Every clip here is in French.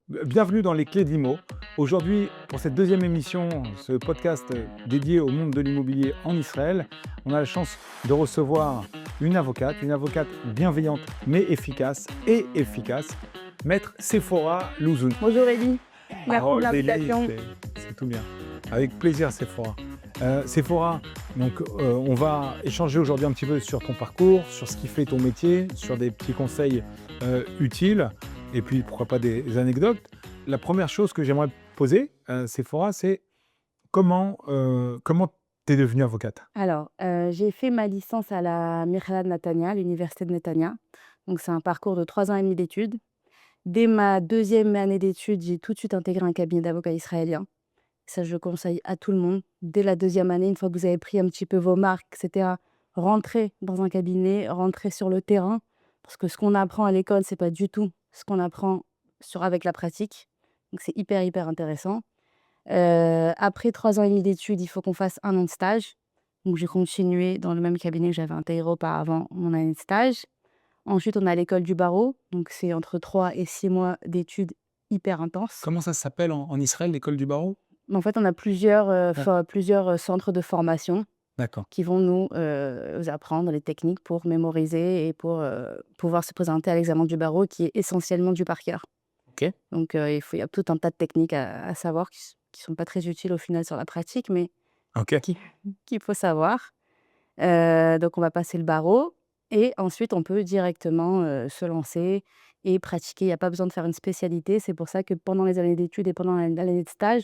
Bienvenue dans les clés de l'IMO. Aujourd'hui, pour cette deuxième émission, ce podcast dédié au monde de l'immobilier en Israël, on a la chance de recevoir une avocate bienveillante mais efficace Maître Sephora Louzoun. Bonjour Elie, merci de Lélie, l'invitation. c'est tout bien. Avec plaisir, Sephora. Sephora, donc on va échanger aujourd'hui un petit peu sur ton parcours, sur ce qui fait ton métier, sur des petits conseils utiles, et puis pourquoi pas des anecdotes. La première chose que j'aimerais poser, Sephora, c'est comment tu es devenue avocate? Alors, j'ai fait ma licence à la Mechela de Netanya, l'université de Netanya. Donc c'est un parcours de 3 ans et demi d'études. Dès ma deuxième année d'études, j'ai tout de suite intégré un cabinet d'avocats israélien. Ça, je le conseille à tout le monde. Dès la deuxième année, une fois que vous avez pris un petit peu vos marques, et cetera, rentrez dans un cabinet, rentrez sur le terrain. Parce que ce qu'on apprend à l'école, c'est pas du tout ce qu'on apprend avec la pratique. Donc c'est hyper intéressant. Après 3 ans et demi d'études, il faut qu'on fasse 1 an de stage. Donc j'ai continué dans le même cabinet que j'avais intégré auparavant mon année de stage. Ensuite, on a l'école du barreau, donc c'est entre 3 et 6 mois d'études hyper intenses. Comment ça s'appelle en Israël, l'école du barreau? Mais en fait, on a plusieurs, Ah, centres de formation d'accord. qui vont nous, apprendre les techniques pour mémoriser et pour, pouvoir se présenter à l'examen du barreau qui est essentiellement du par cœur. Ok. Donc il y a tout un tas de techniques à savoir qui sont pas très utiles au final sur la pratique, mais Ok. qui qu'il faut savoir. Donc on va passer le barreau et ensuite on peut directement, se lancer et pratiquer. Il y a pas besoin de faire une spécialité. C'est pour ça que pendant les années d'études et pendant l'année de stage,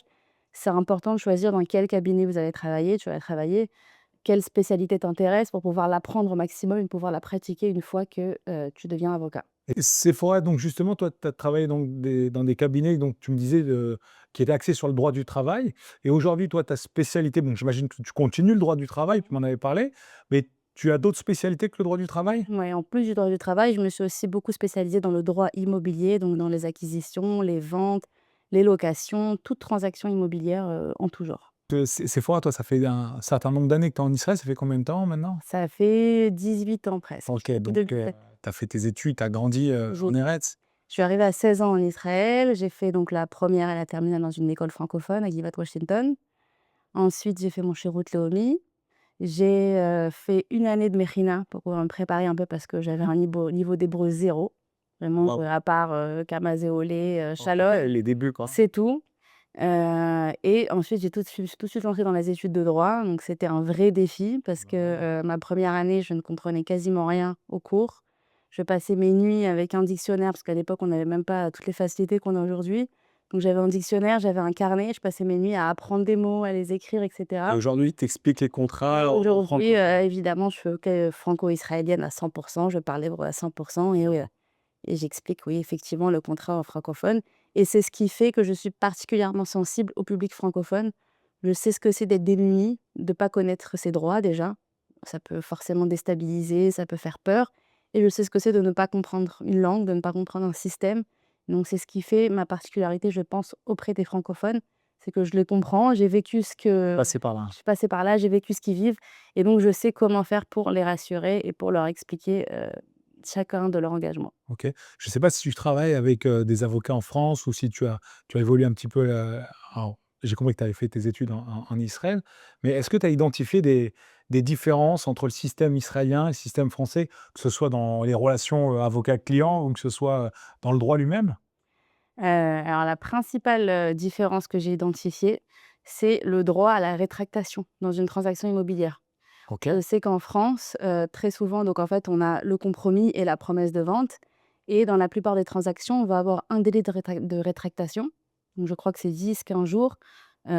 c'est important de choisir dans quel cabinet vous allez travailler. Tu vas travailler, quelle spécialité t'intéresse pour pouvoir l'apprendre au maximum et pouvoir la pratiquer une fois que, tu deviens avocat. Et Sephora, donc justement, toi, tu as travaillé dans des cabinets, donc tu me disais, qui étaient axés sur le droit du travail. Et aujourd'hui, toi, ta spécialité, bon, j'imagine que tu continues le droit du travail, tu m'en avais parlé, mais tu as d'autres spécialités que le droit du travail? Ouais, en plus du droit du travail, je me suis aussi beaucoup spécialisée dans le droit immobilier, donc dans les acquisitions, les ventes, les locations, toute transaction immobilière, en tout genre. Sephora, toi, ça fait un certain nombre d'années que tu es en Israël, ça fait combien de temps maintenant? Ça fait 18 ans presque. Ok, donc Depuis tu as fait tes études, tu as grandi j'ai en Eretz. je suis arrivée à 16 ans en Israël. J'ai fait donc la première et la terminale dans une école francophone à Givat Washington. Ensuite, j'ai fait mon Shirut Leumi. J'ai, fait 1 année de Mechina pour pouvoir me préparer un peu parce que j'avais un niveau d'hébreu 0. Vraiment, Waouh. à part, Kama Zéolé, Ok, Shalom, les débuts, quoi. c'est tout. Et ensuite, j'ai tout de suite lancé dans les études de droit. Donc c'était un vrai défi parce que, ma première année, je ne comprenais quasiment rien aux cours. Je passais mes nuits avec un dictionnaire parce qu'à l'époque, on n'avait même pas toutes les facilités qu'on a aujourd'hui. Donc j'avais un dictionnaire, j'avais un carnet, je passais mes nuits à apprendre des mots, à les écrire et Et cetera. aujourd'hui, tu expliques les contrats en Aujourd'hui, francophone. évidemment, je suis OK, franco-israélienne à 100. Je parle hébreu à 100 et j'explique, oui, effectivement, le contrat en francophone et c'est ce qui fait que je suis particulièrement sensible au public francophone. Je sais ce que c'est d'être démuni, de pas connaître ses droits déjà. Ça peut forcément déstabiliser, ça peut faire peur et je sais ce que c'est de ne pas comprendre une langue, de ne pas comprendre un système. Donc c'est ce qui fait ma particularité, je pense, auprès des francophones. C'est que je les comprends, j'ai vécu ce que Passé par là. je suis passée par là, j'ai vécu ce qu'ils vivent et donc je sais comment faire pour les rassurer et pour leur expliquer, chacun de leur engagement. OK. Je ne sais pas si tu travailles avec, des avocats en France ou si tu as évolué un petit peu, alors j'ai compris que tu avais fait tes études en Israël, mais est-ce que tu as identifié des différences entre le système israélien et le système français, que ce soit dans les relations, avocat-client ou que ce soit, dans le droit lui-même? Alors la principale, différence que j'ai identifiée, c'est le droit à la rétractation dans une transaction immobilière. OK. Je sais qu'en France, très souvent donc en fait, on a le compromis et la promesse de vente et dans la plupart des transactions, on va avoir un délai de rétractation. Donc je crois que c'est 10 15 jours,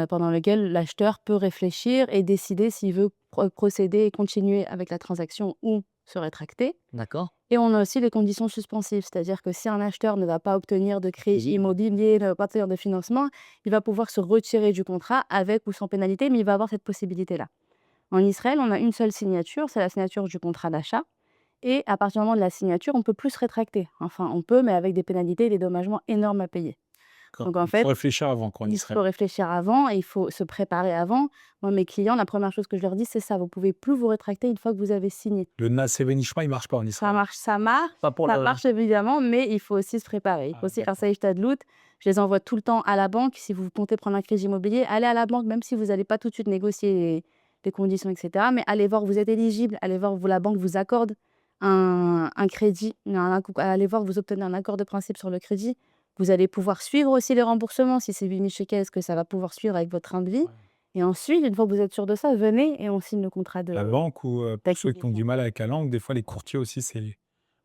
pendant lequel l'acheteur peut réfléchir et décider s'il veut procéder et continuer avec la transaction ou se rétracter. D'accord. Et on a aussi les conditions suspensives, c'est-à-dire que si un acheteur ne va pas obtenir de crédit immobilier, ne va pas obtenir de financement, il va pouvoir se retirer du contrat avec ou sans pénalité, mais il va avoir cette possibilité-là. En Israël, on a une seule signature, c'est la signature du contrat d'achat et à partir du moment de la signature, on ne peut plus se rétracter. Enfin, on peut, mais avec des pénalités et des dommagements énormes à payer. D'accord. Donc en Il faut fait, réfléchir avant quoi en il faut Israël? réfléchir avant et il faut se préparer avant. Moi, mes clients, la première chose que je leur dis, c'est ça: vous pouvez plus vous rétracter une fois que vous avez signé. Le Nassé Benishma, il marche pas en Ça Israël? marche ça marche Pas pour ça le marche évidemment, mais il faut aussi se préparer. Il faut Ah aussi un d'accord. safe stadlout. Je les envoie tout le temps à la banque. Si vous comptez prendre un crédit immobilier, allez à la banque, même si vous n'allez pas tout de suite négocier les conditions, et cetera. Mais allez voir, vous êtes éligible, allez voir, la banque vous accorde un crédit, allez voir, vous obtenez un accord de principe sur le crédit. Vous allez pouvoir suivre aussi les remboursements. Si c'est 8 000 shekels, est-ce que ça va pouvoir suivre avec votre train de vie? Ouais. Et ensuite, une fois que vous êtes sûr de ça, venez et on signe le contrat La banque ou pour ceux qui ont du d'acquisition. mal avec la langue, des fois les courtiers aussi,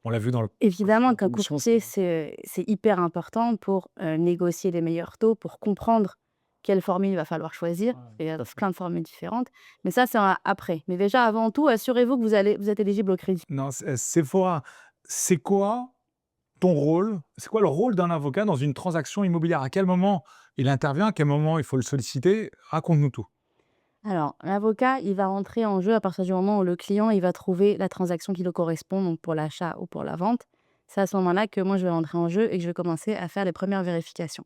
on l'a vu dans le Évidemment précédent qu'un émission, courtier, c'est hyper important pour, négocier les meilleurs taux, pour comprendre quelle formule il va falloir choisir. Ouais, Et il y a tout à fait. plein de formules différentes. Mais ça, c'est après. Mais déjà, avant tout, assurez-vous que vous êtes éligible au crédit. Non, Sephora, c'est quoi ton rôle? C'est quoi le rôle d'un avocat dans une transaction immobilière? À quel moment il intervient? À quel moment il faut le solliciter? Raconte-nous tout. Alors, l'avocat, il va rentrer en jeu à partir du moment où le client, il va trouver la transaction qui le correspond, donc pour l'achat ou pour la vente. C'est à ce moment-là que moi, je vais rentrer en jeu et que je vais commencer à faire les premières vérifications.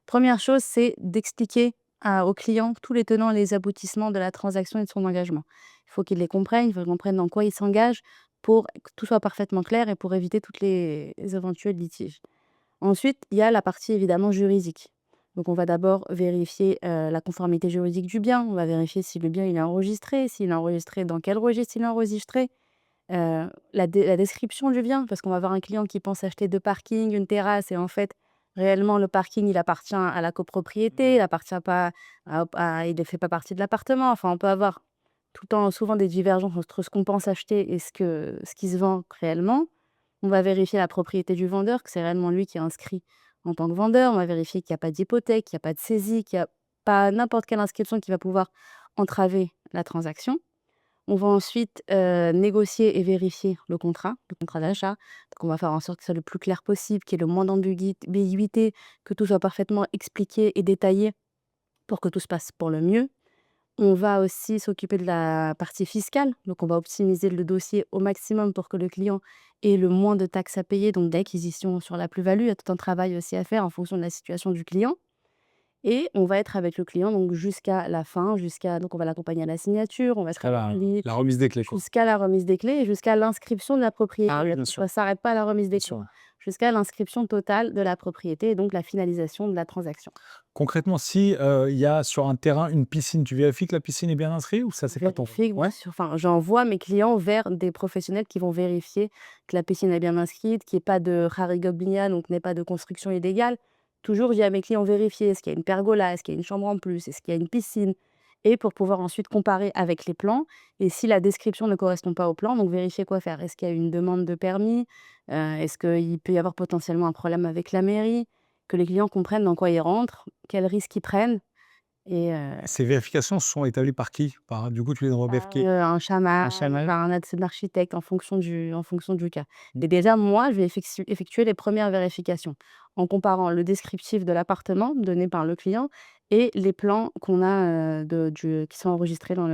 Première chose, c'est d'expliquer au client tous les tenants et les aboutissements de la transaction et de son engagement. Il faut qu'il les comprenne, il faut qu'il comprenne dans quoi il s'engage pour que tout soit parfaitement clair et pour éviter toutes les éventuels litiges. Ensuite, il y a la partie évidemment juridique. Donc on va d'abord vérifier, la conformité juridique du bien. On va vérifier si le bien il est enregistré, s'il est enregistré, dans quel registre il est enregistré. La description du bien, parce qu'on va avoir un client qui pense acheter 2 parkings, une terrasse et en fait, réellement le parking il appartient à la copropriété, il appartient pas il ne fait pas partie de l'appartement. Enfin, on peut avoir tout le temps souvent des divergences entre ce qu'on pense acheter et ce qui se vend réellement. On va vérifier la propriété du vendeur, que c'est réellement lui qui est inscrit en tant que vendeur. On va vérifier qu'il y a pas d'hypothèque, qu'il y a pas de saisie, qu'il y a pas n'importe quelle inscription qui va pouvoir entraver la transaction. On va ensuite, négocier et vérifier le contrat d'achat. Donc on va faire en sorte que ce soit le plus clair possible, qu'il y ait le moins d'ambiguïté, que tout soit parfaitement expliqué et détaillé pour que tout se passe pour le mieux. On va aussi s'occuper de la partie fiscale, donc on va optimiser le dossier au maximum pour que le client ait le moins de taxes à payer, donc d'acquisition sur la plus-value. Il y a tout un travail aussi à faire en fonction de la situation du client et on va être avec le client donc jusqu'à la fin, donc on va l'accompagner à la signature, on va être Jusqu'à avec lui la remise des clés, quoi. jusqu'à la remise des clés et jusqu'à l'inscription de la propriété. Ah oui, bien sûr, Ça s'arrête pas à la remise bien des clés, sûr, ouais. jusqu'à l'inscription totale de la propriété et donc la finalisation de la transaction. Concrètement, si, il y a sur un terrain une piscine, tu vérifies que la piscine est bien inscrite ou ça, Je c'est pas ton rôle? vérifie, bien Ouais? sûr, enfin, j'envoie mes clients vers des professionnels qui vont vérifier que la piscine est bien inscrite, qu'il y ait pas de rarigoblinia, donc qu'il n'y ait pas de construction illégale. Toujours, je dis à mes clients: «Vérifiez, est-ce qu'il y a une pergola? Est-ce qu'il y a une chambre en plus? Est-ce qu'il y a une piscine?» Et pour pouvoir ensuite comparer avec les plans et si la description ne correspond pas au plan, donc vérifier quoi faire. Est-ce qu'il y a une demande de permis? Est-ce qu'il peut y avoir potentiellement un problème avec la mairie? Que les clients comprennent dans quoi ils rentrent, quels risques ils prennent et Ces vérifications sont établies par qui? Du coup, tu les envoies par, BFK? un Un chaman, chanoine? par un architecte en fonction du cas. Mmh. Et déjà, moi, je vais effectuer les premières vérifications en comparant le descriptif de l'appartement donné par le client et les plans qu'on a, qui sont enregistrés dans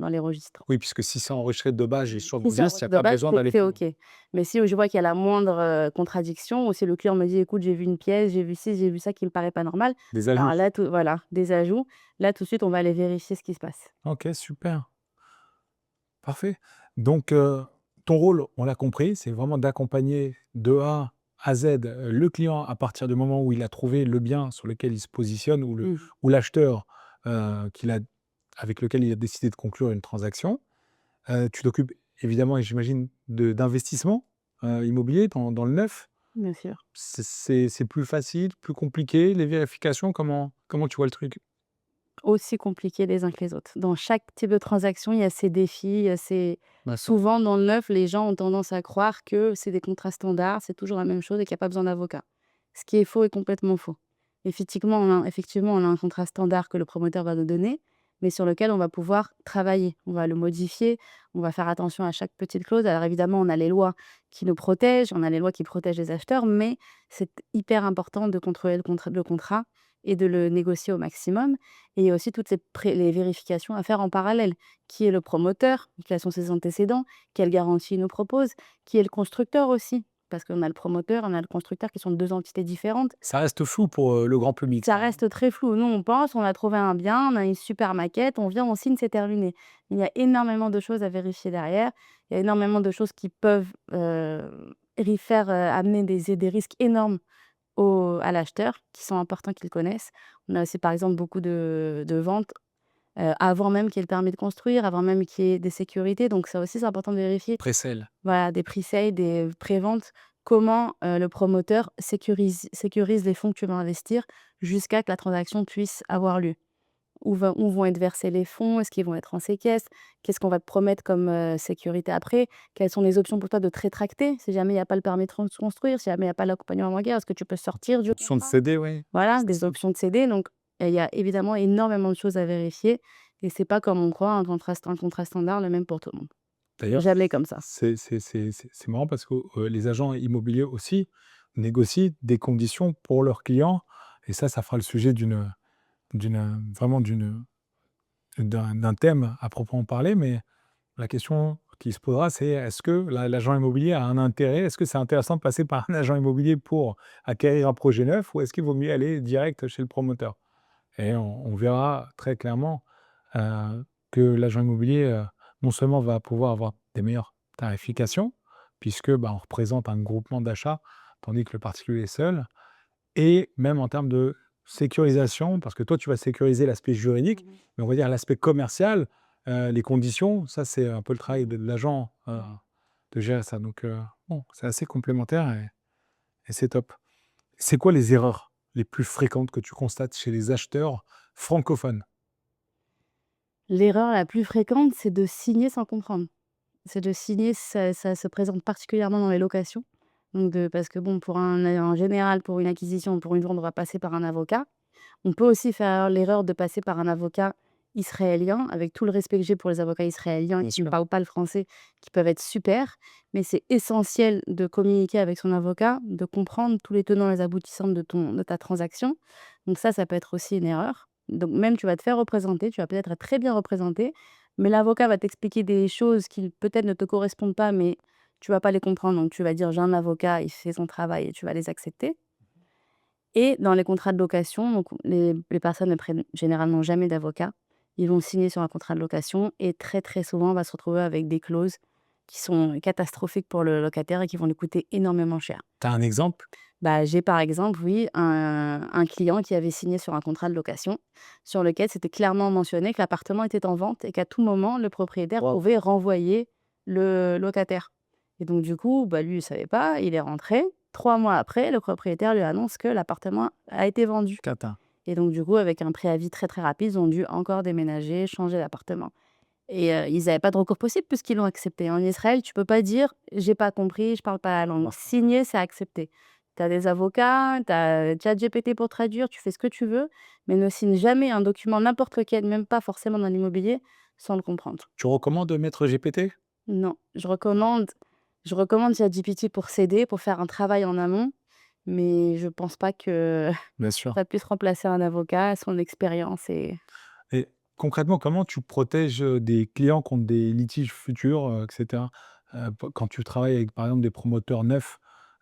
les registres. Oui, puisque si c'est enregistré de base et sur le Si c'est registre, il y a enregistré de pas base, besoin c'est d'aller c'est plus loin. OK. Mais si je vois qu'il y a la moindre, contradiction ou si le client me dit: «Écoute, j'ai vu une pièce, j'ai vu ci, j'ai vu ça qui me paraît pas normal», Des alors ajouts? là, voilà, des ajouts. Là, tout de suite, on va aller vérifier ce qui se passe. OK, super, parfait. Donc, ton rôle, on l'a compris, c'est vraiment d'accompagner de A à Z, le client à partir du moment où il a trouvé le bien sur lequel il se positionne Mmh. ou l'acheteur, qu'il a avec lequel il a décidé de conclure une transaction. Tu t'occupes évidemment et j'imagine d'investissement, immobilier dans le neuf. Bien sûr. C'est plus facile, plus compliqué, les vérifications, comment tu vois le truc? Aussi compliqués les uns que les autres. Dans chaque type de transaction, il y a ses défis, il y a ses D'accord. souvent dans le neuf, les gens ont tendance à croire que c'est des contrats standards, c'est toujours la même chose et qu'il y a pas besoin d'avocat. Ce qui est faux et complètement faux. Effectivement, on a un contrat standard que le promoteur va nous donner, mais sur lequel on va pouvoir travailler. On va le modifier, on va faire attention à chaque petite clause. Alors évidemment, on a les lois qui nous protègent, on a les lois qui protègent les acheteurs, mais c'est hyper important de contrôler le contrat et de le négocier au maximum. Et il y a aussi toutes les vérifications à faire en parallèle. Qui est le promoteur? Quels sont ses antécédents? Quelle garantie il nous propose? Qui est le constructeur aussi? Parce qu'on a le promoteur, on a le constructeur qui sont 2 entités différentes. Ça reste flou pour, le grand public Ça ça, hein? reste très flou. Nous, on pense, on a trouvé un bien, on a une super maquette, on vient, on signe, c'est terminé. Il y a énormément de choses à vérifier derrière. Il y a énormément de choses qui peuvent, amener des risques énormes à l'acheteur, qui sont importants qu'ils connaissent. On a aussi, par exemple, beaucoup de ventes avant même qu'il y ait le permis de construire, avant même qu'il y ait des sécurités. Donc ça aussi, c'est important de vérifier. Précelle. Voilà, des pre-sales, des préventes, comment, le promoteur sécurise les fonds que tu vas investir jusqu'à que la transaction puisse avoir lieu. Où vont être versés les fonds? Est-ce qu'ils vont être en séquestre? Qu'est-ce qu'on va te promettre comme, sécurité après? Quelles sont les options pour toi de te rétracter si jamais il y a pas le permis de construire, si jamais il y a pas l'accompagnement bancaire? Est-ce que tu peux sortir du Option de contrat? CD, oui. Voilà, C'est des ça. options de CD, donc il y a évidemment énormément de choses à vérifier et c'est pas comme on croit un contrat standard, le même pour tout le monde. D'ailleurs, Jamais comme ça. c'est marrant parce que, les agents immobiliers aussi négocient des conditions pour leurs clients et ça fera le sujet vraiment d'un thème à proprement parler, mais la question qui se posera, c'est est-ce que l'agent immobilier a un intérêt? Est-ce que c'est intéressant de passer par un agent immobilier pour acquérir un projet neuf ou est-ce qu'il vaut mieux aller direct chez le promoteur? Et on verra très clairement, que l'agent immobilier, non seulement va pouvoir avoir des meilleures tarifications puisque, bah, on représente un groupement d'achat, tandis que le particulier est seul et même en termes de sécurisation, parce que toi, tu vas sécuriser l'aspect juridique, Mmh. mais on va dire l'aspect commercial, les conditions, ça, c'est un peu le travail de l'agent, de gérer ça. Donc, bon, c'est assez complémentaire et c'est top. C'est quoi les erreurs les plus fréquentes que tu constates chez les acheteurs francophones? L'erreur la plus fréquente, c'est de signer sans comprendre. C'est de signer, ça se présente particulièrement dans les locations. Donc parce que bon, en général, pour une acquisition, pour une vente, on va passer par un avocat. On peut aussi faire l'erreur de passer par un avocat israélien, avec tout le respect que j'ai pour les avocats israéliens Bien qui ne sûr. parlent pas le français, qui peuvent être super, mais c'est essentiel de communiquer avec son avocat, de comprendre tous les tenants et les aboutissants de ta transaction. Donc ça peut être aussi une erreur. Donc même tu vas te faire représenter, tu vas peut-être être très bien représenté, mais l'avocat va t'expliquer des choses qui peut-être ne te correspondent pas, mais tu vas pas les comprendre. Donc tu vas dire: «J'ai un avocat, il fait son travail» et tu vas les accepter. Et dans les contrats de location, donc les personnes ne prennent généralement jamais d'avocat. Ils vont signer sur un contrat de location et très, très souvent, on va se retrouver avec des clauses qui sont catastrophiques pour le locataire et qui vont lui coûter énormément cher. Tu as un exemple? Bah, j'ai par exemple, oui, un client qui avait signé sur un contrat de location sur lequel c'était clairement mentionné que l'appartement était en vente et qu'à tout moment, le propriétaire Waouh! pouvait renvoyer le locataire. Et donc du coup, bah, lui, il savait pas, il est rentré. 3 mois après, le propriétaire lui annonce que l'appartement a été vendu. Cata. Et donc du coup, avec un préavis très, très rapide, ils ont dû encore déménager, changer d'appartement. Et ils avaient pas de recours possible puisqu'ils l'ont accepté. En Israël, tu peux pas dire: «J'ai pas compris, je parle pas la langue». Ah, Signer, c'est accepter. Tu as des avocats, tu as ChatGPT pour traduire, tu fais ce que tu veux, mais ne signe jamais un document, n'importe lequel, même pas forcément dans l'immobilier, sans le comprendre. tu recommandes Maître GPT? Non, je recommande ChatGPT pour s'aider, pour faire un travail en amont, mais je pense pas que Bien sûr. ça puisse remplacer un avocat, son expérience et Et concrètement, comment tu protèges, des clients contre des litiges futurs, et cetera? P Quand tu travailles avec, par exemple, des promoteurs neufs,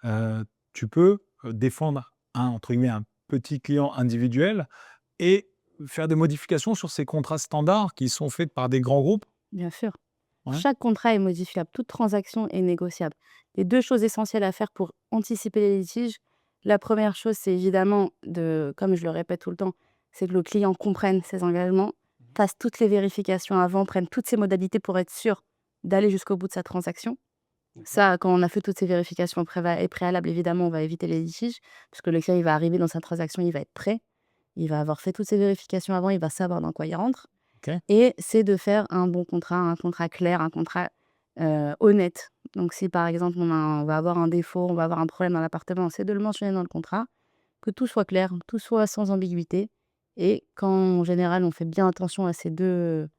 heu, tu peux, défendre un, entre guillemets, «un petit client individuel» et faire des modifications sur ces contrats standards qui sont faits par des grands groupes? bien sûr. Ouais, Chaque contrat est modifiable, toute transaction est négociable. Les 2 choses essentielles à faire pour anticiper les litiges, la première chose, c'est évidemment comme je le répète tout le temps, c'est que le client comprenne ses engagements, fasse toutes les vérifications avant, prenne toutes ses modalités pour être sûr d'aller jusqu'au bout de sa transaction. Ça, quand on a fait toutes ces vérifications préalables, évidemment, on va éviter les litiges, parce que le client, il va arriver dans sa transaction, il va être prêt, il va avoir fait toutes ses vérifications avant, il va savoir dans quoi il rentre. OK. Et c'est de faire un bon contrat, un contrat clair, un contrat, honnête. Donc si par exemple on va avoir un défaut, on va avoir un problème dans l'appartement, c'est de le mentionner dans le contrat, que tout soit clair, tout soit sans ambiguïté et quand en général on fait bien attention à ces deux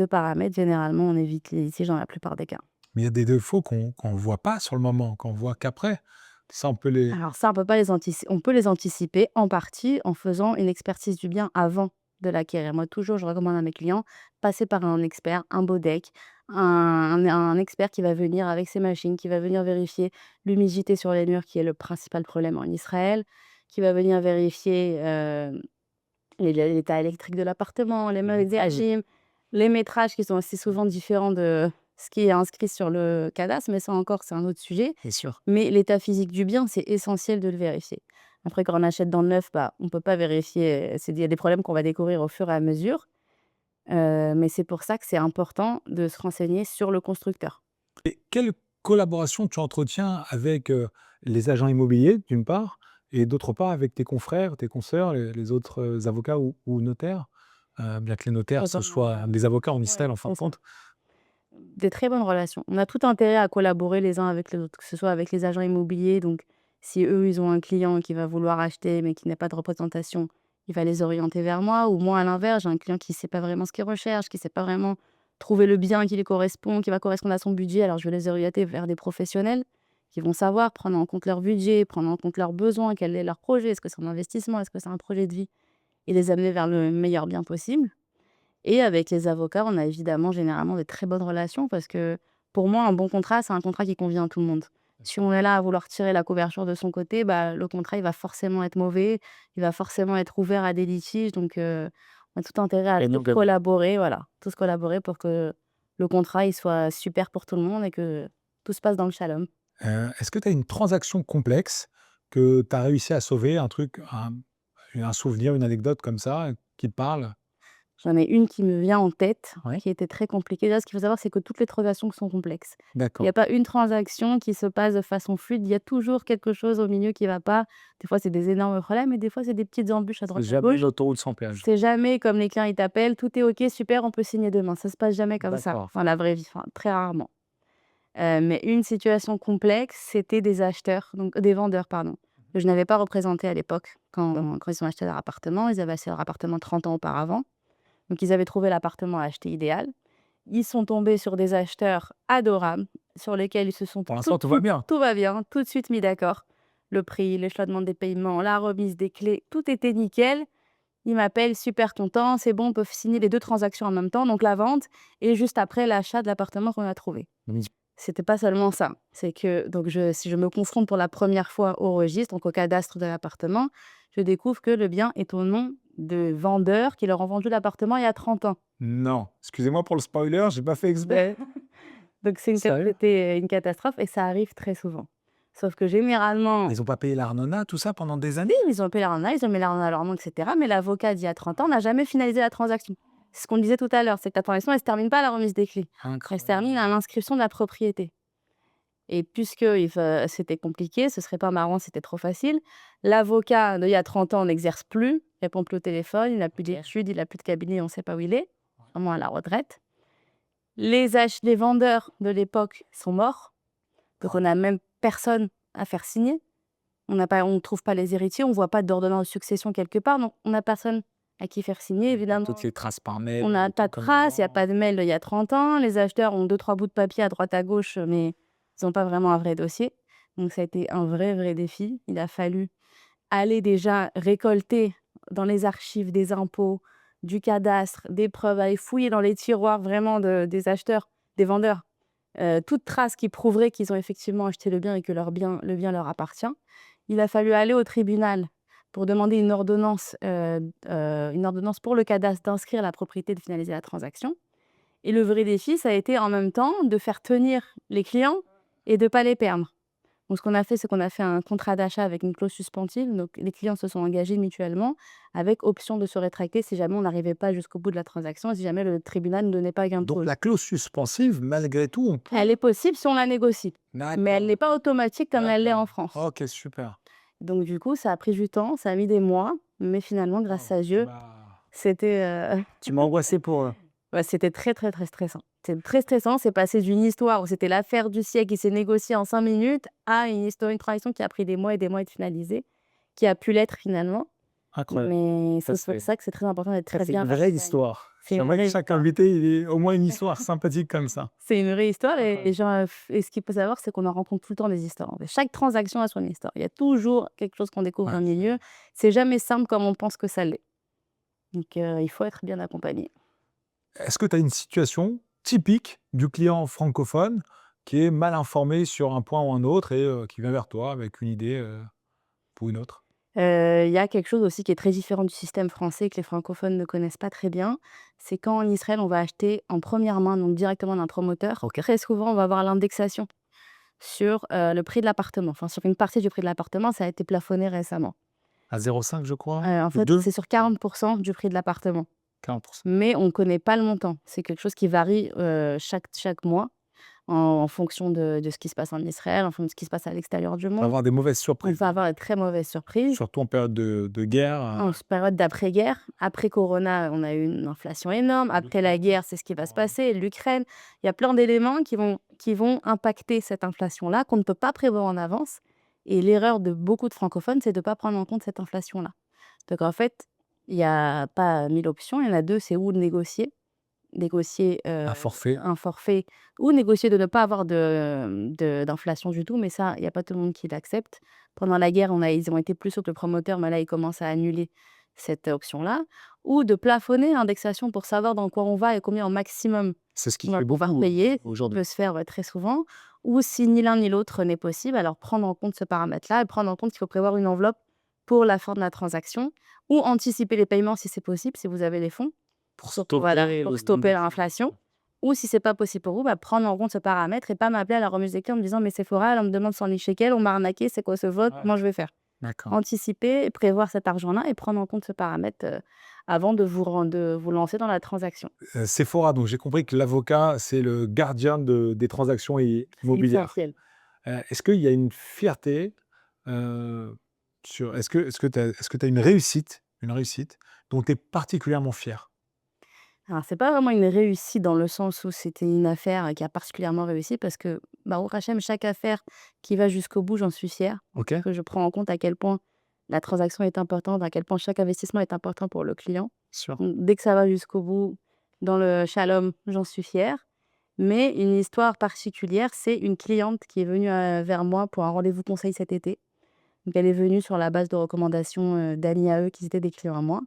paramètres, généralement on évite les litiges dans la plupart des cas. Mais il y a des défauts qu'on voit pas sur le moment, qu'on voit qu'après. Ça, on peut les Alors ça, on peut pas on peut les anticiper en partie en faisant une expertise du bien avant de l'acquérir. Moi, toujours, je recommande à mes clients, passer par un expert, un Bodec, un expert qui va venir avec ses machines, qui va venir vérifier l'humidité sur les murs, qui est le principal problème en Israël, qui va venir vérifier l'état électrique de l'appartement, les les meubles, les métrages, régimes, les métrages qui sont assez souvent différents de ce qui est inscrit sur le cadastre, mais ça encore, c'est un autre sujet. bien sûr. Mais l'état physique du bien, c'est essentiel de le vérifier. Après, quand on achète dans le neuf, bah, on ne peut pas vérifier. Il y a des problèmes qu'on va découvrir au fur et à mesure. Mais c'est pour ça que c'est important de se renseigner sur le constructeur. Et quelle collaboration tu entretiens avec, les agents immobiliers, d'une part, et d'autre part avec tes confrères, tes consoeurs, les autres, avocats ou notaires? Bien que les notaires, Dans ce un soit des avocats en Ouais, Israël, en fin c'est de ça. compte. Des très bonnes relations. On a tout intérêt à collaborer les uns avec les autres, que ce soit avec les agents immobiliers. Donc, si eux, ils ont un client qui va vouloir acheter, mais qui n'a pas de représentation, il va les orienter vers moi. Ou moi, à l'inverse, j'ai un client qui ne sait pas vraiment ce qu'il recherche, qui ne sait pas vraiment trouver le bien qui lui correspond, qui va correspondre à son budget. Alors, je vais les orienter vers des professionnels qui vont savoir prendre en compte leur budget, prendre en compte leurs besoins, quel est leur projet, est-ce que c'est un investissement, est-ce que c'est un projet de vie, et les amener vers le meilleur bien possible. Et avec les avocats, on a évidemment généralement de très bonnes relations parce que pour moi, un bon contrat, c'est un contrat qui convient à tout le monde. Si on est là à vouloir tirer la couverture de son côté, bah, le contrat, il va forcément être mauvais, il va forcément être ouvert à des litiges. Donc, on a tout intérêt à tous collaborer, voilà, tous collaborer pour que le contrat, il soit super pour tout le monde et que tout se passe dans le shalom. Est-ce que tu as une transaction complexe que tu as réussi à sauver, un truc, un souvenir, une anecdote comme ça, qui te parle? J'en ai une qui me vient en tête, Ouais, qui était très compliquée. Déjà, ce qu'il faut savoir, c'est que toutes les transactions sont complexes. Il y d'accord. a pas une transaction qui se passe de façon fluide. Il y a toujours quelque chose au milieu qui va pas. Des fois, c'est des énormes problèmes et des fois, c'est des petites embûches à C'est droite à jamais gauche. une autoroute sans péage. C'est jamais comme les clients, ils t'appellent: «Tout est OK, super, on peut signer demain». Ça se passe jamais comme ça. D'accord. Enfin, la vraie vie, enfin, très rarement. Mais une situation complexe, c'était des acheteurs, donc des vendeurs, pardon, que je n'avais pas représentés à l'époque quand ils ont acheté leur appartement. Ils avaient acheté leur appartement 30 ans auparavant. Donc ils avaient trouvé l'appartement à acheter idéal. Ils sont tombés sur des acheteurs adorables, sur lesquels ils se sont Pour l'instant, tout va bien. tout va bien, tout de suite mis d'accord. Le prix, l'échelonnement des paiements, la remise des clés, tout était nickel. Ils m'appellent super content, c'est bon, on peut signer les 2 transactions en même temps, donc la vente et juste après l'achat de l'appartement qu'on a trouvé. Mmh. C'était pas seulement ça, c'est que donc si je me confronte pour la première fois au registre, donc au cadastre de l'appartement, je découvre que le bien est au nom de vendeurs qui leur ont vendu l'appartement il y a 30 ans. Non, excusez-moi pour le spoiler, j'ai pas fait exprès. Donc Sérieux? c'était une catastrophe et ça arrive très souvent. Sauf que généralement, Ils ont pas payé l'Arnona, tout ça, pendant des années? oui, ils ont payé l'ARNA, ils ont mis l'ARNA à leur nom et cetera, mais l'avocat d'il y a 30 ans n'a jamais finalisé la transaction. C'est ce qu'on disait tout à l'heure, c'est que la transaction, elle se termine pas à la remise des clés. Elle se termine à Incroyable. l'inscription de la propriété. Et puisque c'était compliqué, ce serait pas marrant, c'était trop facile. L'avocat d'il y a 30 ans n'exerce plus, répond plus au téléphone, il n'a plus d'études, il n'a plus de cabinet, on ne sait pas où il est, vraiment à la retraite. Les vendeurs de l'époque sont morts, donc on n'a même personne à faire signer. On ne trouve pas les héritiers, on ne voit pas d'ordonnance de succession quelque part, donc on n'a personne à qui faire signer, évidemment. Toutes les traces par mail, On n'a des pas trucs de comme traces, il n'y a avant. pas de mail d'il y a 30 ans. Les acheteurs ont 2-3 bouts de papier à droite à gauche, mais ils n'ont pas vraiment un vrai dossier. Donc ça a été un vrai, vrai défi. Il a fallu aller déjà récolter dans les archives des impôts, du cadastre, des preuves, aller fouiller dans les tiroirs vraiment des acheteurs, des vendeurs, toute trace qui prouverait qu'ils ont effectivement acheté le bien et que le bien leur appartient. Il a fallu aller au tribunal pour demander une ordonnance pour le cadastre d'inscrire la propriété, de finaliser la transaction. Et le vrai défi, ça a été en même temps de faire tenir les clients et de ne pas les perdre. Donc ce qu'on a fait, c'est qu'on a fait un contrat d'achat avec une clause suspensive. Donc les clients se sont engagés mutuellement avec option de se rétracter si jamais on n'arrivait pas jusqu'au bout de la transaction et si jamais le tribunal ne donnait pas gain de Donc cause. la clause suspensive, malgré tout, on peut. Elle est possible si on la négocie, mais elle n'est D'accord, pas automatique comme elle l'est en d'accord. France. OK, super. Donc du coup, ça a pris du temps, ça a mis des mois, mais finalement, grâce Waouh, à Dieu, c'était, Tu m'as angoissé pour, ouais, c'était très, très, très stressant. C'était très stressant, c'est passé d'une histoire où c'était l'affaire du siècle qui s'est négociée en 5 minutes à une histoire, une transaction qui a pris des mois et des mois à être finalisée, qui a pu l'être finalement. incroyable. Mais Ça, c'est pour c'est ça que c'est très important d'être ça, très c'est bien une vraie accompagné. histoire. C'est une J'aimerais que vraie chaque histoire. invité il ait au moins une histoire sympathique comme ça. C'est une vraie histoire et Incroyable. les gens, et ce qu'il faut savoir, c'est qu'on en rencontre tout le temps des histoires. En fait. Chaque transaction a son histoire. Il y a toujours quelque chose qu'on découvre Ouais, au milieu. C'est jamais simple comme on pense que ça l'est. Donc il faut être bien accompagné. Est-ce que tu as une situation typique du client francophone qui est mal informé sur un point ou un autre et qui vient vers toi avec une idée, pour une autre? Il y a quelque chose aussi qui est très différent du système français que les francophones ne connaissent pas très bien. C'est quand en Israël, on va acheter en première main, donc directement d'un promoteur. OK. Très souvent, on va avoir l'indexation sur le prix de l'appartement. Enfin, sur une partie du prix de l'appartement, ça a été plafonné récemment. À 0,5, je crois. En Ou fait, 2, c'est sur 40% du prix de l'appartement. 40%. Mais on ne connaît pas le montant. C'est quelque chose qui varie chaque mois en fonction de ce qui se passe en Israël, en fonction de ce qui se passe à l'extérieur du On va monde. avoir des mauvaises On surprises, va avoir de très mauvaises surprises. surtout en période de guerre. En période d'après-guerre, après Corona, on a eu une inflation énorme. Après la guerre, c'est ce qui va se passer. L'Ukraine, il y a plein d'éléments qui vont impacter cette inflation-là, qu'on ne peut pas prévoir en avance. Et l'erreur de beaucoup de francophones, c'est de ne pas prendre en compte cette inflation-là. Donc en fait, il n'y a pas 1000 options, il y en a deux, c'est ou de négocier Un forfait. un forfait ou négocier de ne pas avoir d'inflation du tout, mais ça, il n'y a pas tout le monde qui l'accepte. Pendant la guerre, ils ont été plus souples le promoteur, mais là, ils commencent à annuler cette option-là. Ou de plafonner l'indexation pour savoir dans quoi on va et combien au maximum C'est ce qui on va fait pouvoir beaucoup payer. Ça aujourd'hui. peut se faire très souvent. Ou si ni l'un ni l'autre n'est possible, alors prendre en compte ce paramètre-là et prendre en compte qu'il faut prévoir une enveloppe pour la fin de la transaction ou anticiper les paiements si c'est possible, si vous avez les fonds Pour voilà, stopper pour le- stopper l'inflation. Ou si c'est pas possible pour vous, prendre en compte ce paramètre et pas m'appeler à la remise des clés en me disant mais Sephora, elle me demande 100 000 shekels, on m'a arnaqué, c'est quoi ce vote, Ouais. comment je vais faire? D'accord. Anticiper, prévoir cet argent-là et prendre en compte ce paramètre avant de vous lancer dans la transaction. Sephora, donc j'ai compris que l'avocat, c'est le gardien des transactions C'est immobilières. essentiel. Est-ce qu'il y a une fierté est-ce que tu as une réussite dont tu es particulièrement fier? Alors, c'est pas vraiment une réussite dans le sens où c'était une affaire qui a particulièrement réussi parce que, Baruch Hashem, chaque affaire qui va jusqu'au bout, j'en suis fière. Ok, Parce que je prends en compte à quel point la transaction est importante, à quel point chaque investissement est important pour le client. sûr. Donc, dès que ça va jusqu'au bout, dans le shalom, j'en suis fière. Mais une histoire particulière, c'est une cliente qui est venue vers moi pour un rendez-vous conseil cet été. Donc, elle est venue sur la base de recommandations d'amis à eux qui étaient des clients à moi.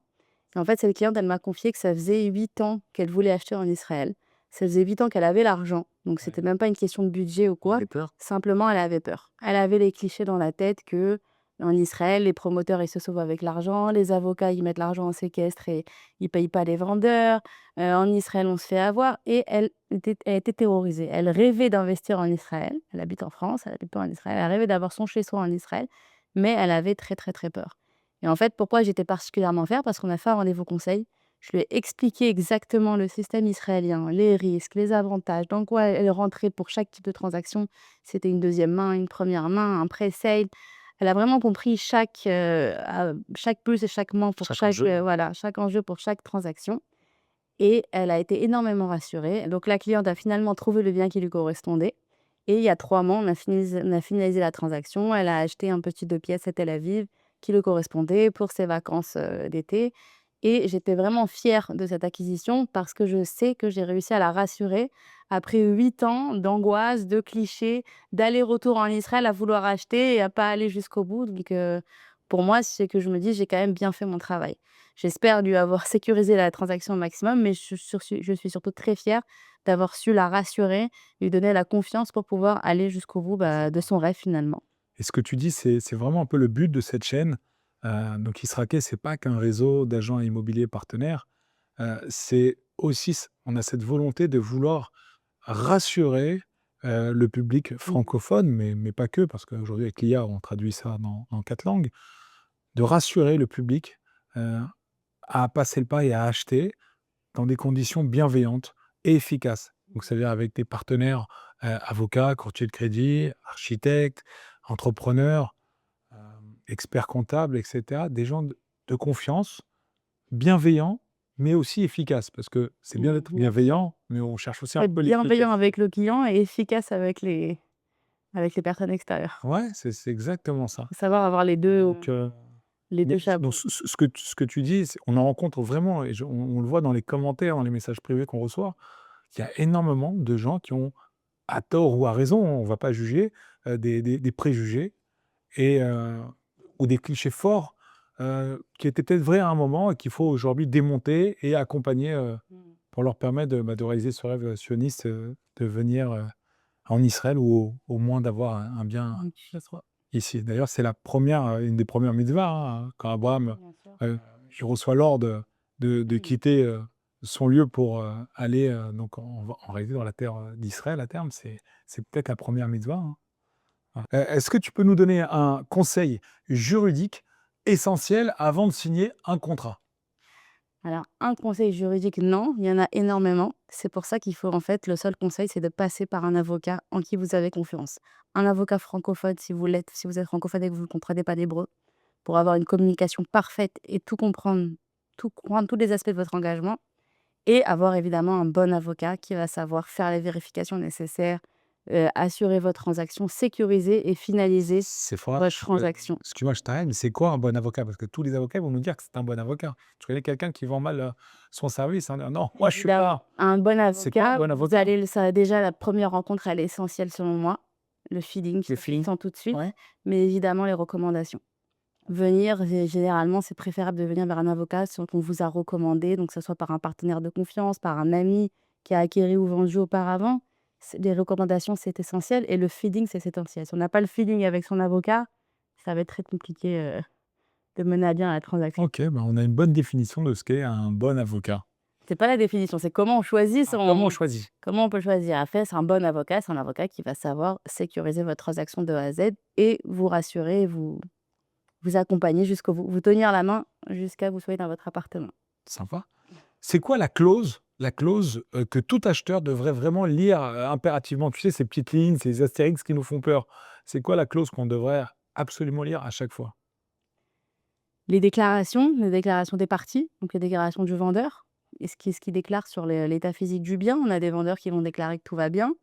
Et en fait, cette cliente, elle m'a confié que ça faisait 8 ans qu'elle voulait acheter en Israël. Ça faisait 8 ans qu'elle avait l'argent. Donc, c'était même pas une question de budget ou quoi. J'ai peur. Simplement, elle avait peur. Elle avait les clichés dans la tête que en Israël, les promoteurs, ils se sauvent avec l'argent. Les avocats, ils mettent l'argent en séquestre et ils payent pas les vendeurs. En Israël, on se fait avoir. Et elle était terrorisée. Elle rêvait d'investir en Israël. Elle habite en France, elle habite pas en Israël. Elle rêvait d'avoir son chez-soi en Israël. Mais elle avait très, très, très peur. Et en fait, pourquoi j'étais particulièrement fière? Parce qu'on a fait un rendez-vous conseil. Je lui ai expliqué exactement le système israélien, les risques, les avantages, dans quoi elle rentrait pour chaque type de transaction. C'était une deuxième main, une première main, un pré-sale. Elle a vraiment compris chaque plus et chaque moins pour Chaque chaque, enjeu. voilà, chaque enjeu pour chaque transaction. Et elle a été énormément rassurée. Donc la cliente a finalement trouvé le bien qui lui correspondait. Et il y a 3 mois, on a finalisé la transaction. Elle a acheté un petit 2 pièces à Tel Aviv qui lui correspondait pour ses vacances d'été. Et j'étais vraiment fière de cette acquisition parce que je sais que j'ai réussi à la rassurer après 8 ans d'angoisse, de clichés, d'aller-retour en Israël à vouloir acheter et à pas aller jusqu'au bout. Donc pour moi, c'est que je me dis, j'ai quand même bien fait mon travail. J'espère lui avoir sécurisé la transaction au maximum, mais je suis surtout très fière d'avoir su la rassurer, lui donner la confiance pour pouvoir aller jusqu'au bout de son rêve finalement. Et ce que tu dis, c'est vraiment un peu le but de cette chaîne. Donc Israël, c'est pas qu'un réseau d'agents immobiliers partenaires. C'est aussi, on a cette volonté de vouloir rassurer le public francophone, mais pas que, parce qu'aujourd'hui avec l'IA, on traduit ça dans 4 langues, de rassurer le public à passer le pas et à acheter dans des conditions bienveillantes et efficaces. Donc, c'est-à-dire avec des partenaires avocats, courtiers de crédit, architectes, entrepreneurs, euh, experts comptables, etc. Des gens de confiance, bienveillants, mais aussi efficaces. Parce que c'est bien d'être Bien sûr. bienveillant, mais on cherche aussi un Être peu bienveillant l'efficacité. avec le client et efficace avec les personnes extérieures. Ouais, c'est exactement ça. Faut savoir avoir Donc, les deux chapeaux. donc ce que tu dis, on en rencontre vraiment, et on le voit dans les commentaires, dans les messages privés qu'on reçoit, il y a énormément de gens qui ont, à tort ou à raison, on ne va pas juger, des préjugés et ou des clichés forts, qui étaient peut-être vrais à un moment et qu'il faut aujourd'hui démonter et accompagner, pour leur permettre de réaliser ce rêve sioniste, de venir, en Israël ou au moins d'avoir un bien ici. D'ailleurs, c'est une des premières mitzvahs, hein, quand Abraham, Bien sûr. il reçoit l'ordre de quitter, son lieu pour, aller, donc en réalité dans la terre, d'Israël à terme, c'est peut-être la première mitzvah, hein. Est-ce que tu peux nous donner un conseil juridique essentiel avant de signer un contrat? Alors, un conseil juridique, non, il y en a énormément. C'est pour ça qu'il faut, en fait, le seul conseil, c'est de passer par un avocat en qui vous avez confiance. Un avocat francophone, si vous l'êtes, si vous êtes francophone et que vous ne comprenez pas l'hébreu, pour avoir une communication parfaite et tout comprendre tous les aspects de votre engagement. Et avoir évidemment un bon avocat qui va savoir faire les vérifications nécessaires, assurer votre transaction, sécuriser et finaliser C'est fort. votre transaction. Excuse-moi, je t'arrête, mais c'est quoi un bon avocat? Parce que tous les avocats vont nous dire que c'est un bon avocat. Tu connais quelqu'un qui vend mal, son service en disant: «Non, moi je suis Évidemment, pas». un bon C'est quoi un avocat, bon vous avocat? allez le ça déjà la première rencontre, elle est essentielle selon moi. Le feeling, Le ça se feeling. sent tout de suite, Ouais. mais évidemment les recommandations. Généralement, c'est préférable de venir vers un avocat sur qu'on vous a recommandé, donc que ce soit par un partenaire de confiance, par un ami qui a acquéri ou vendu auparavant. Les recommandations, c'est essentiel et le feeling, c'est essentiel. Si on n'a pas le feeling avec son avocat, ça va être très compliqué, de mener à bien la transaction. OK, bah, on a une bonne définition de ce qu'est un bon avocat. C'est pas la définition, c'est comment on choisit Comment on son choisit? comment on peut choisir. Après, c'est un bon avocat, c'est un avocat qui va savoir sécuriser votre transaction de A à Z et vous rassurer, vous accompagner jusqu'au bout, vous tenir la main jusqu'à vous soyez dans votre appartement. Sympa. C'est quoi la clause, que tout acheteur devrait vraiment lire, impérativement? Tu sais, ces petites lignes, ces astérix qui nous font peur. C'est quoi la clause qu'on devrait absolument lire à chaque fois? Les déclarations des parties, donc les déclarations du vendeur et ce qui déclare sur l'état physique du bien. On a des vendeurs qui vont déclarer que tout va bien.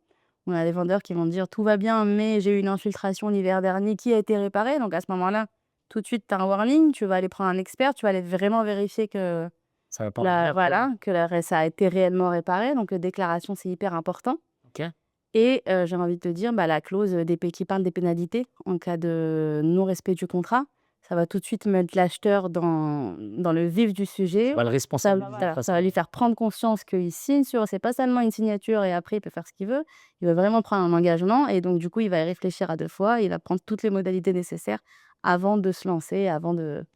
On a des vendeurs qui vont dire: «Tout va bien, mais j'ai eu une infiltration l'hiver dernier qui a été réparée». Donc à ce moment-là, tout de suite, tu as un warning, tu vas aller prendre un expert, tu vas aller vraiment vérifier que Ça va pas la revenir, quoi. voilà, que la ça a été réellement réparé. Donc déclaration, c'est hyper important OK. et j'ai envie de te dire, bah, la clause, qui parle des pénalités en cas de non-respect du contrat. Ça va tout de suite mettre l'acheteur dans le vif du Ça sujet. va le responsabiliser de toute Ça va façon. lui faire prendre conscience qu'il signe sur c'est pas seulement une signature et après il peut faire ce qu'il veut. Il va vraiment prendre un engagement et donc du coup, il va y réfléchir à 2 fois. Il va prendre toutes les modalités nécessaires avant de se lancer, avant de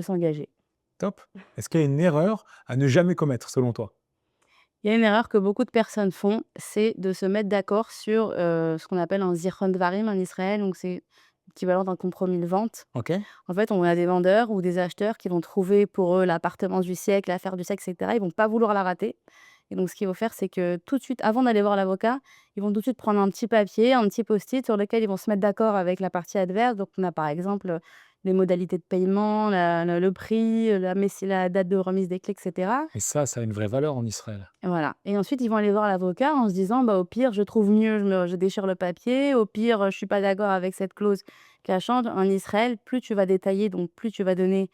s'engager. Top. Est-ce qu'il y a une erreur à ne jamais commettre selon toi? Il y a une erreur que beaucoup de personnes font, c'est de se mettre d'accord sur, ce qu'on appelle un zihon dvarim en Israël, donc c'est l'équivalent d'un compromis de vente. OK. En fait, on a des vendeurs ou des acheteurs qui vont trouver pour eux l'appartement du siècle, l'affaire du siècle, et cetera. Ils vont pas vouloir la rater et donc ce qu'ils vont faire, c'est que tout de suite, avant d'aller voir l'avocat, ils vont tout de suite prendre un petit papier, un petit post-it sur lequel ils vont se mettre d'accord avec la partie adverse. Donc on a par exemple, les modalités de paiement, le prix, la date de remise des clés, et cetera. Et ça a une vraie valeur en Israël. Voilà et ensuite ils vont aller voir l'avocat en se disant: «Bah, au pire, je trouve mieux, je déchire le papier. Au pire, je suis pas d'accord avec cette clause qu'elle change». En Israël, plus tu vas détailler, donc plus tu vas donner,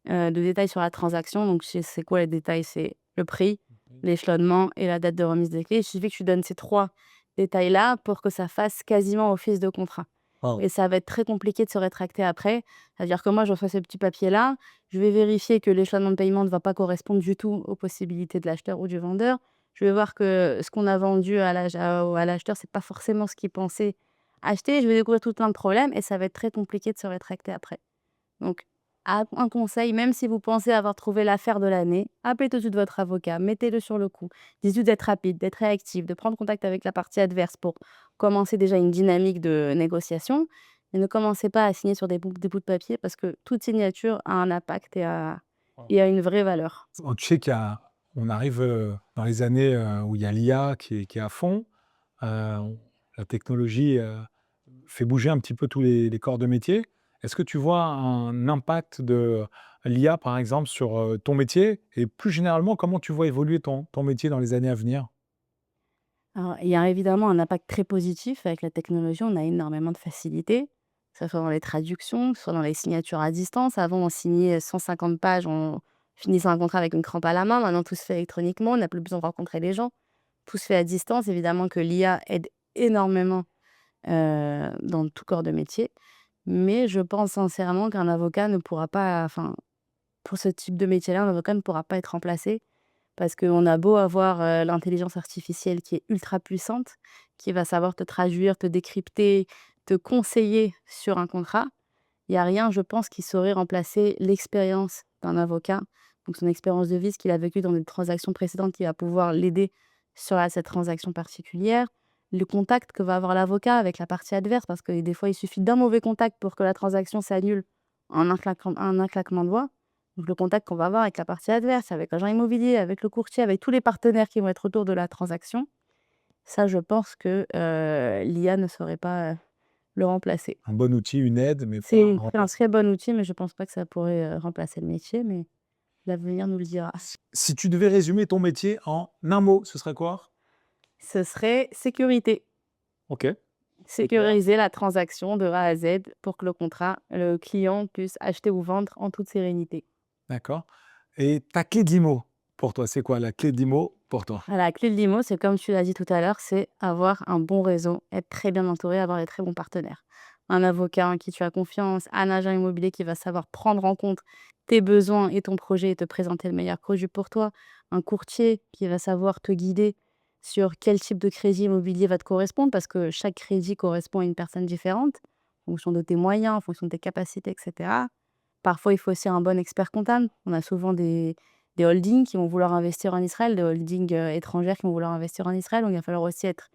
de détails sur la transaction. Donc c'est quoi les détails? C'est le prix, l'échelonnement et la date de remise des clés. Il suffit que tu donnes ces 3 détails-là pour que ça fasse quasiment office de contrat Waouh. et ça va être très compliqué de se rétracter après. C'est-à-dire que moi, je reçois ce petit papier-là, je vais vérifier que l'échelonnement de paiement ne va pas correspondre du tout aux possibilités de l'acheteur ou du vendeur. Je vais voir que ce qu'on a vendu à l'acheteur, c'est pas forcément ce qu'il pensait acheter. Je vais découvrir tout plein de problèmes et ça va être très compliqué de se rétracter après. Donc, un conseil, même si vous pensez avoir trouvé l'affaire de l'année, appelez tout de suite votre avocat, mettez-le sur le coup. Dites-lui d'être rapide, d'être réactif, de prendre contact avec la partie adverse pour commencer déjà une dynamique de négociation. Et ne commencez pas à signer sur des bouts de papier parce que toute signature a un impact et a une vraie valeur. Oh, tu sais on arrive, dans les années, où il y a l'IA qui est à fond. La technologie, fait bouger un petit peu tous les corps de métier. Est-ce que tu vois un impact de l'IA, par exemple, sur, ton métier? Et plus généralement, comment tu vois évoluer ton métier dans les années à venir? Alors, il y a évidemment un impact très positif avec la technologie. On a énormément de facilité, que ce soit dans les traductions, que ce soit dans les signatures à distance. Avant, on signait 150 pages en finissant un contrat avec une crampe à la main. Maintenant, tout se fait électroniquement. On n'a plus besoin de rencontrer les gens. Tout se fait à distance. Évidemment que l'IA aide énormément dans tout corps de métier. Mais je pense sincèrement qu'un avocat ne pourra pas, enfin, pour ce type de métier-là, un avocat ne pourra pas être remplacé parce qu'on a beau avoir, l'intelligence artificielle qui est ultra puissante, qui va savoir te traduire, te décrypter, te conseiller sur un contrat. Il y a rien, je pense, qui saurait remplacer l'expérience d'un avocat, donc son expérience de vie, ce qu'il a vécu dans des transactions précédentes qui va pouvoir l'aider sur cette transaction particulière. Le contact que va avoir l'avocat avec la partie adverse, parce que des fois, il suffit d'un mauvais contact pour que la transaction s'annule en un claquement de doigts. Donc le contact qu'on va avoir avec la partie adverse, avec l'agent immobilier, avec le courtier, avec tous les partenaires qui vont être autour de la transaction, ça, je pense que l'IA ne saurait pas le remplacer. Un bon outil, une aide, mais C'est pas un un remplaçant. très bon outil, mais je pense pas que ça pourrait remplacer le métier, mais l'avenir nous le dira. Si tu devais résumer ton métier en un mot, ce serait quoi? Ce serait sécurité. OK, c'est clair. Sécuriser la transaction de A à Z pour que le client puisse acheter ou vendre en toute sérénité. D'accord. Et ta clé de l'IMO, pour toi, c'est quoi la clé de l'IMO pour toi? La clé de l'IMO, c'est comme tu l'as dit tout à l'heure, c'est avoir un bon réseau, être très bien entouré, avoir des très bons partenaires. Un avocat en qui tu as confiance, un agent immobilier qui va savoir prendre en compte tes besoins et ton projet et te présenter le meilleur projet pour toi. Un courtier qui va savoir te guider sur quel type de crédit immobilier va te correspondre parce que chaque crédit correspond à une personne différente en fonction de tes moyens, en fonction de tes capacités, etc. Parfois, il faut aussi un bon expert comptable. On a souvent des holdings qui vont vouloir investir en Israël, des holdings étrangères qui vont vouloir investir en Israël. Donc, il va falloir aussi être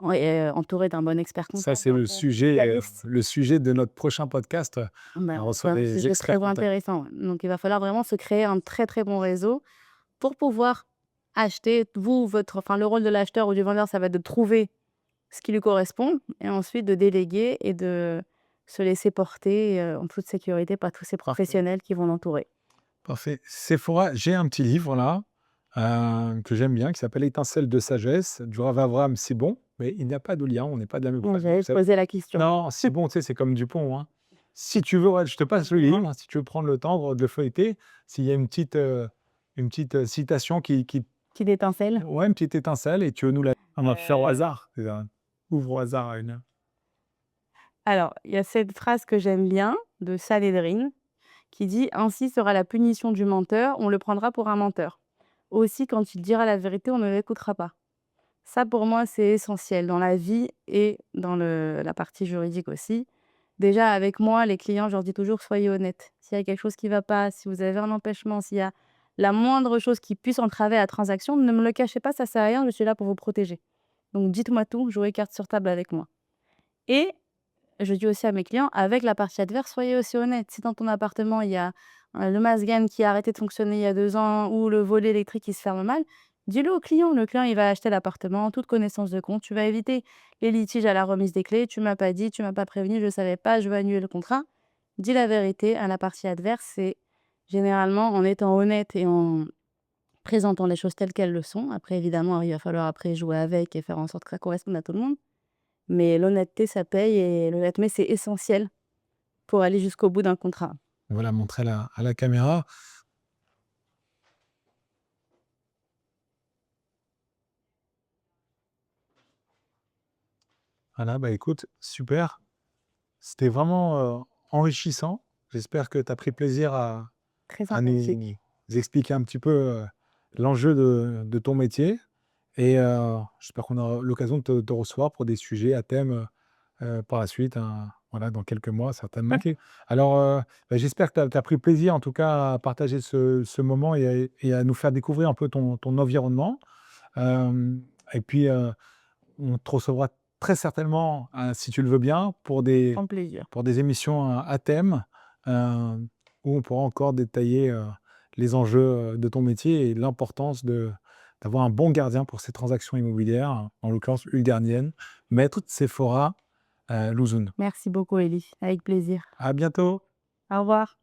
entouré d'un bon expert Ça, comptable, c'est d'un bon spécialiste. le sujet de notre prochain podcast. Ben, On reçoit c'est un des sujet très experts comptables. intéressant. Donc, il va falloir vraiment se créer un très, très bon réseau pour pouvoir acheter. Enfin, le rôle de l'acheteur ou du vendeur, ça va être de trouver ce qui lui correspond et ensuite de déléguer et de se laisser porter en toute sécurité par tous ces Parfait. professionnels qui vont l'entourer. Parfait. Sephora, j'ai un petit livre là, que j'aime bien, qui s'appelle Étincelle de sagesse, du Rav Avraham Sibon, mais il n'y a pas de lien, on n'est pas de la même Bon, famille. j'allais te poser la question. Non, Sibon, tu sais, c'est comme Dupont, hein. Si tu veux, ouais, je te passe le livre, hein, si tu veux prendre le temps de le feuilleter, s'il y a une petite citation Petite étincelle. ouais, une petite étincelle, et tu veux nous la... On va faire au hasard. C'est un- Ouvre au hasard une. Alors, il y a cette phrase que j'aime bien de Saledrin qui dit: «Ainsi sera la punition du menteur, on le prendra pour un menteur. Aussi, quand il dira la vérité, on ne l'écoutera pas». Ça, pour moi, c'est essentiel dans la vie et dans la partie juridique aussi. Déjà, avec moi, les clients, je leur dis toujours: «Soyez honnêtes. S'il y a quelque chose qui ne va pas, si vous avez un empêchement, s'il y a la moindre chose qui puisse entraver la transaction, ne me le cachez pas, ça sert à rien, je suis là pour vous protéger. Donc dites-moi tout, jouez carte sur table avec moi». Et je dis aussi à mes clients, avec la partie adverse, soyez aussi honnête. Si dans ton appartement, il y a le Masgan qui a arrêté de fonctionner il y a 2 ans ou le volet électrique qui se ferme mal, dis-le au client. Le client, il va acheter l'appartement en toute connaissance de cause. Tu vas éviter les litiges à la remise des clés. Tu m'as pas dit, tu m'as pas prévenu, je ne savais pas, je veux annuler le contrat. Dis la vérité à la partie adverse. C'est généralement en étant honnête et en présentant les choses telles qu'elles le sont. Après, évidemment, il va falloir après jouer avec et faire en sorte que ça corresponde à tout le monde. Mais l'honnêteté, ça paye et l'honnêteté, c'est essentiel pour aller jusqu'au bout d'un contrat. Voilà, montrer à la caméra. Voilà, bah écoute, super. C'était vraiment enrichissant. J'espère que tu as pris plaisir Très à nous sympathique. expliquer un petit peu l'enjeu de ton métier. Et j'espère qu'on aura l'occasion de te recevoir pour des sujets à thème par la suite, hein, voilà, dans quelques mois certainement. OK. Alors, bah, j'espère que tu as pris plaisir en tout cas à partager ce moment et à nous faire découvrir un peu ton environnement. Et puis, on te recevra très certainement, si tu le veux bien, Grand plaisir. pour des émissions à thème, où on pourra encore détailler les enjeux de ton métier et l'importance d'avoir un bon gardien pour ces transactions immobilières, en l'occurrence uldernienne, maître Sephora Louzoun. Merci beaucoup, Elie. Avec plaisir. À bientôt. Au revoir.